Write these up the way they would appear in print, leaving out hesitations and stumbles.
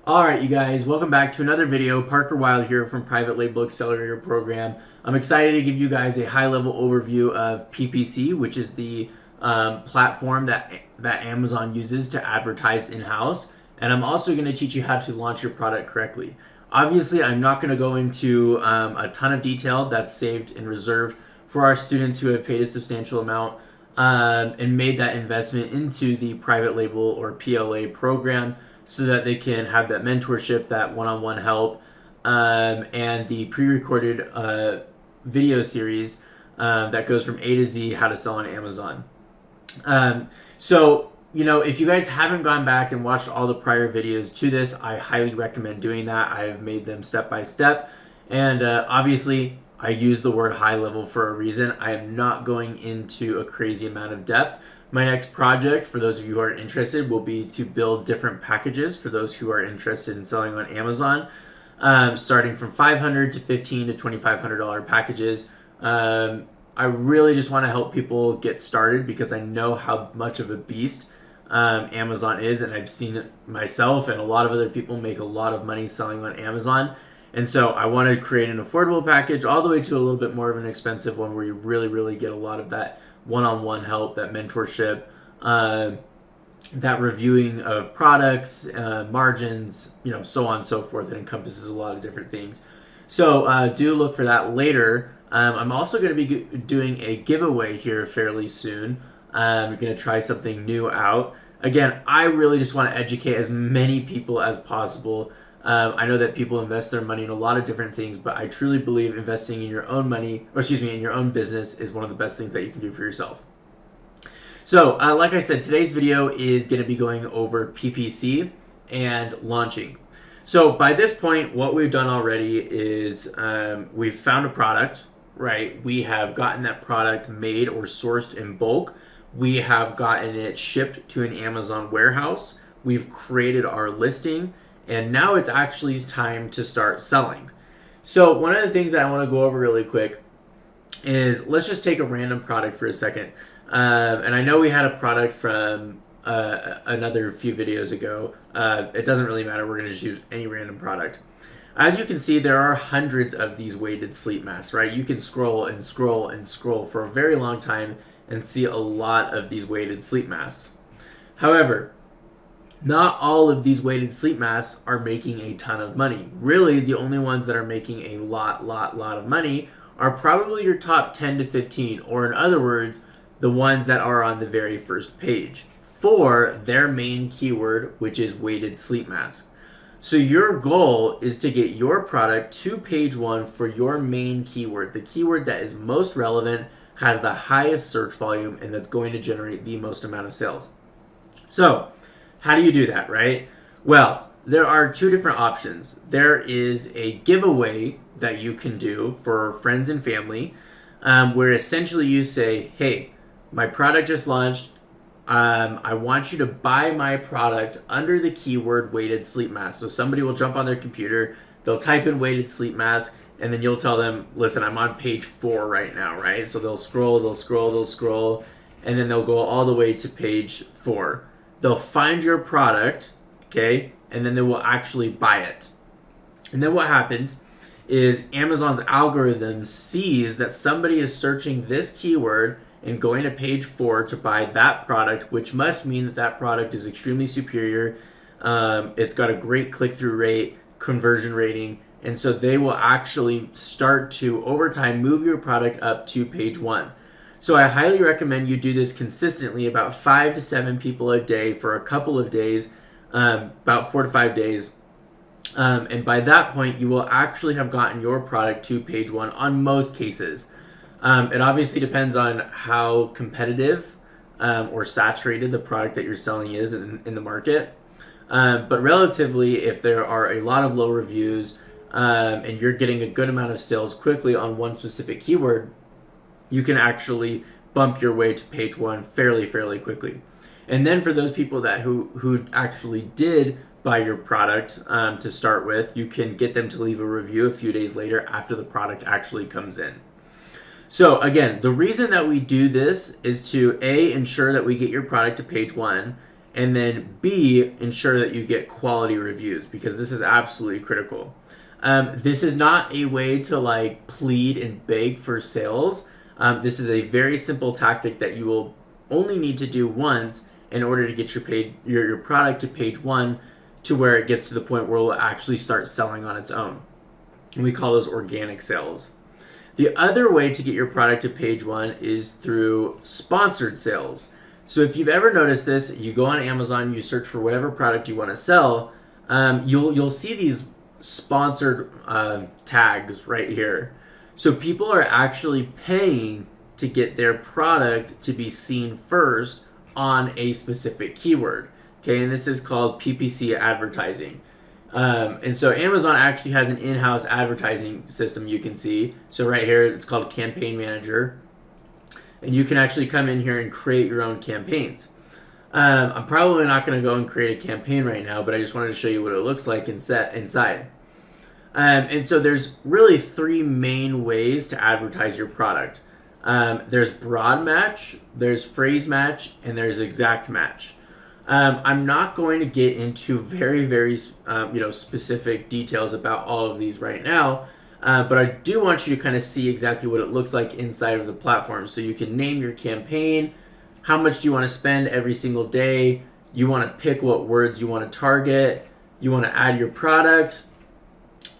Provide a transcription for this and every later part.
Alright you guys, welcome back to another video. Parker Wild here from Private Label Accelerator Program. I'm excited to give you guys a high-level overview of PPC, which is the platform that Amazon uses to advertise in-house. And I'm also going to teach you how to launch your product correctly. Obviously, I'm not going to go into a ton of detail. That's saved and reserved for our students who have paid a substantial amount and made that investment into the Private Label or PLA program, so that they can have that mentorship, that one-on-one help, and the pre-recorded video series that goes from A to Z, how to sell on Amazon. So, you know, if you guys haven't gone back and watched all the prior videos to this, I highly recommend doing that. I've made them step by step, and obviously, I use the word high level for a reason. I am not going into a crazy amount of depth. My next project, for those of you who are interested, will be to build different packages for those who are interested in selling on Amazon, starting from $500 to $1,500 to $2,500 packages. I really just want to help people get started because I know how much of a beast Amazon is, and I've seen it myself, and a lot of other people make a lot of money selling on Amazon. And so I want to create an affordable package all the way to a little bit more of an expensive one where you really get a lot of that one-on-one help, that mentorship, that reviewing of products, margins, you know, so on and so forth. It encompasses a lot of different things. So do look for that later. I'm also going to be doing a giveaway here fairly soon. I'm going to try something new out. Again, I really just want to educate as many people as possible. I know that people invest their money in a lot of different things, but I truly believe investing in your own money, or excuse me, in your own business is one of the best things that you can do for yourself. So, like I said, today's video is going to be going over PPC and launching. So, by this point, what we've done already is we've found a product, right? We have gotten that product made or sourced in bulk. We have gotten it shipped to an Amazon warehouse. We've created our listing. And now it's actually time to start selling. So one of the things that I want to go over really quick is, let's just take a random product for a second. And I know we had a product from another few videos ago. It doesn't really matter. We're going to just use any random product. As you can see, there are hundreds of these weighted sleep masks, right? You can scroll and scroll and scroll for a very long time and see a lot of these weighted sleep masks. However, not all of these weighted sleep masks are making a ton of money. Really, the only ones that are making a lot of money are probably your top 10 to 15, or in other words, the ones that are on the very first page for their main keyword, which is weighted sleep mask. So your goal is to get your product to page 1 for your main keyword, the keyword that is most relevant, has the highest search volume, and that's going to generate the most amount of sales. So, how do you do that, right? Well, there are two different options. There is a giveaway that you can do for friends and family, where essentially you say, hey, my product just launched. I want you to buy my product under the keyword weighted sleep mask. So somebody will jump on their computer, they'll type in weighted sleep mask, and then you'll tell them, listen, I'm on page 4 right now, right? So they'll scroll, and then they'll go all the way to page 4. They'll find your product, okay, and then they will actually buy it. And then what happens is Amazon's algorithm sees that somebody is searching this keyword and going to page 4 to buy that product, which must mean that that product is extremely superior. It's got a great click-through rate, conversion rating, and so they will actually start to, over time, move your product up to page 1. So I highly recommend you do this consistently, about 5 to 7 people a day for a couple of days, about 4 to 5 days. And by that point, you will actually have gotten your product to page 1 on most cases. It obviously depends on how competitive or saturated the product that you're selling is in the market. But relatively, if there are a lot of low reviews and you're getting a good amount of sales quickly on one specific keyword, you can actually bump your way to page 1 fairly quickly. And then for those people that who actually did buy your product to start with, you can get them to leave a review a few days later after the product actually comes in. So again, the reason that we do this is to ensure that we get your product to page 1, and then B, ensure that you get quality reviews, because this is absolutely critical. This is not a way to like plead and beg for sales. This is a very simple tactic that you will only need to do once in order to get your product to page 1, to where it gets to the point where it will actually start selling on its own. And we call those organic sales. The other way to get your product to page 1 is through sponsored sales. So if you've ever noticed this, you go on Amazon, you search for whatever product you want to sell, you'll see these sponsored tags right here. So people are actually paying to get their product to be seen first on a specific keyword. Okay, and this is called Ppc Advertising. And so Amazon actually has an in-house advertising system you can see. So right here, it's called Campaign Manager. And you can actually come in here and create your own campaigns. I'm probably not going to go and create a campaign right now, but I just wanted to show you what it looks like inside. And so there's really 3 main ways to advertise your product. There's broad match, there's phrase match, and there's exact match. I'm not going to get into very specific details about all of these right now, but I do want you to kind of see exactly what it looks like inside of the platform. So you can name your campaign, how much do you want to spend every single day, you want to pick what words you want to target, you want to add your product,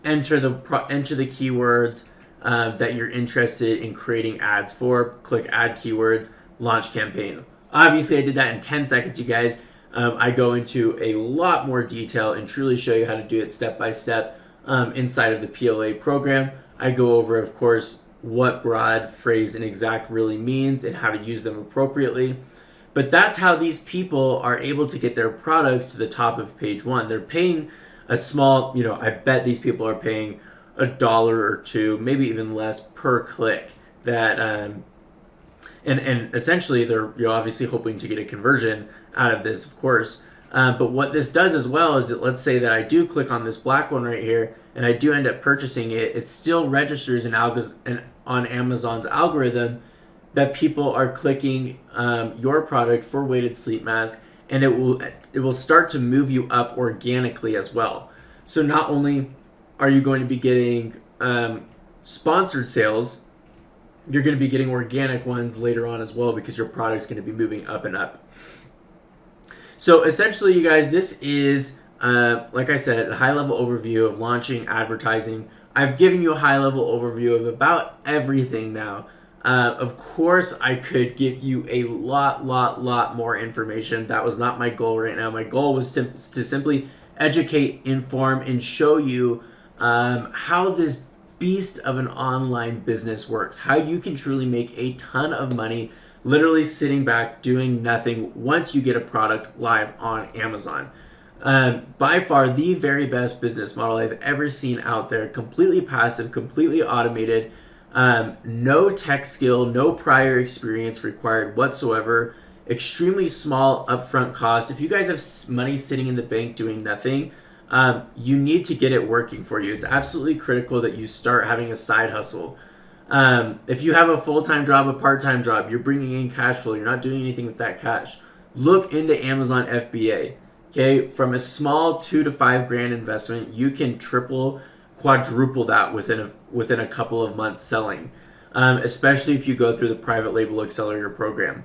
enter the keywords that you're interested in creating ads for, click add keywords, launch campaign. Obviously I did that in 10 seconds, you guys. I go into a lot more detail and truly show you how to do it step by step inside of the PLA program. I go over, of course, what broad, phrase, and exact really means and how to use them appropriately. But that's how these people are able to get their products to the top of page 1. They're paying a small, I bet these people are paying $1 or $2, maybe even less per click. That and essentially you're obviously hoping to get a conversion out of this, of course. But what this does as well is that, let's say that I do click on this black one right here and I do end up purchasing it, it still registers on Amazon's algorithm that people are clicking your product for weighted sleep mask, and it will start to move you up organically as well. So not only are you going to be getting sponsored sales, you're going to be getting organic ones later on as well, because your product's going to be moving up and up. So essentially, you guys, this is, like I said, a high-level overview of launching advertising. I've given you a high-level overview of about everything now. Of course, I could give you a lot more information. That was not my goal right now. My goal was to simply educate, inform, and show you how this beast of an online business works, how you can truly make a ton of money literally sitting back doing nothing once you get a product live on Amazon. By far the very best business model I've ever seen out there, completely passive, completely automated, no tech skill, no prior experience required whatsoever, extremely small upfront cost. If you guys have money sitting in the bank doing nothing, you need to get it working for you. It's absolutely critical that you start having a side hustle. If you have a full-time job, a part-time job, you're bringing in cash flow, you're not doing anything with that cash, look into Amazon FBA. Okay, from a small $2 to $5 grand investment, you can triple, quadruple that within a couple of months selling, especially if you go through the Private Label Accelerator Program.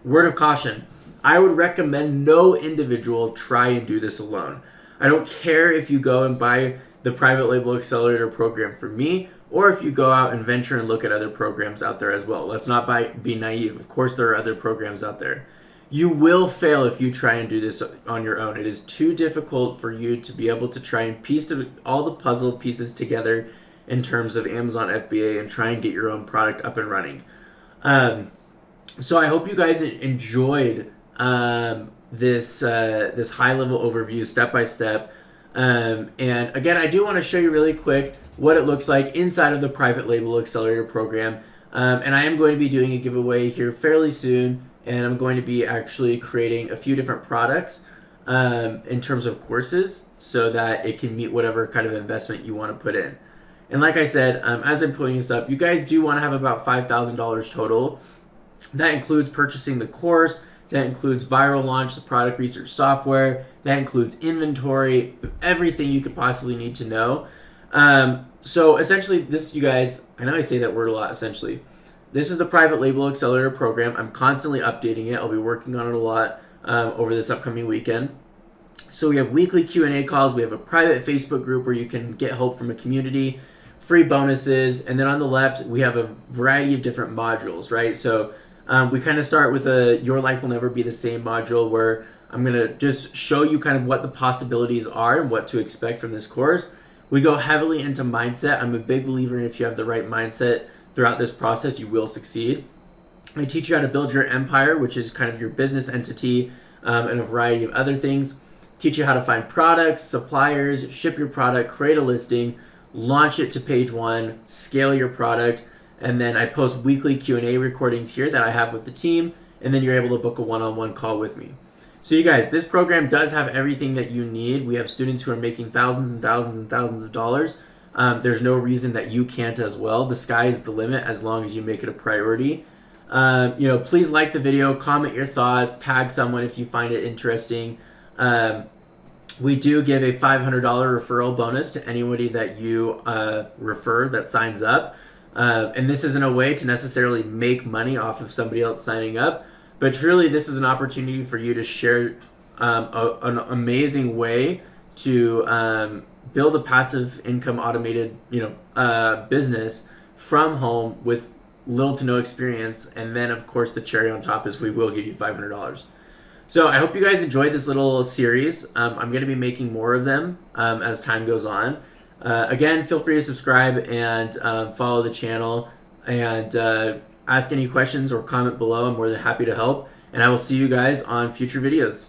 Word of caution, I would recommend no individual try and do this alone. I don't care if you go and buy the Private Label Accelerator Program from me, or if you go out and venture and look at other programs out there as well. Let's not be naive. Of course, there are other programs out there. You will fail if you try and do this on your own. It is too difficult for you to be able to try and piece all the puzzle pieces together in terms of Amazon FBA and try and get your own product up and running. So I hope you guys enjoyed this high-level overview, step-by-step. And again, I do want to show you really quick what it looks like inside of the Private Label Accelerator Program. And I am going to be doing a giveaway here fairly soon, and I'm going to be actually creating a few different products in terms of courses so that it can meet whatever kind of investment you want to put in. And like I said, as I'm putting this up, you guys do want to have about $5,000 total. That includes purchasing the course, That includes viral launch, the product research software. That includes inventory, everything you could possibly need to know. So essentially, this, you guys, I know I say that word a lot, essentially. This is the Private Label Accelerator Program. I'm constantly updating it. I'll be working on it a lot over this upcoming weekend. So we have weekly Q&A calls. We have a private Facebook group where you can get help from a community, free bonuses, and then on the left, we have a variety of different modules, right? So we kind of start with a Your Life Will Never Be the Same module where I'm going to just show you kind of what the possibilities are and what to expect from this course. We go heavily into mindset. I'm a big believer in if you have the right mindset throughout this process, you will succeed. I teach you how to build your empire, which is kind of your business entity, and a variety of other things. Teach you how to find products, suppliers, ship your product, create a listing, launch it to page 1, scale your product, and then I post weekly Q&A recordings here that I have with the team, and then you're able to book a one-on-one call with me. So you guys, this program does have everything that you need. We have students who are making thousands and thousands and thousands of dollars. There's no reason that you can't as well. The sky is the limit as long as you make it a priority. Please like the video, comment your thoughts, tag someone if you find it interesting. We do give a $500 referral bonus to anybody that you refer that signs up. And this isn't a way to necessarily make money off of somebody else signing up, but truly this is an opportunity for you to share an amazing way to build a passive income automated business from home with little to no experience. And then of course the cherry on top is we will give you $500. So I hope you guys enjoyed this little series. I'm going to be making more of them as time goes on. Again, feel free to subscribe and follow the channel, and ask any questions or comment below. I'm more than happy to help, and I will see you guys on future videos.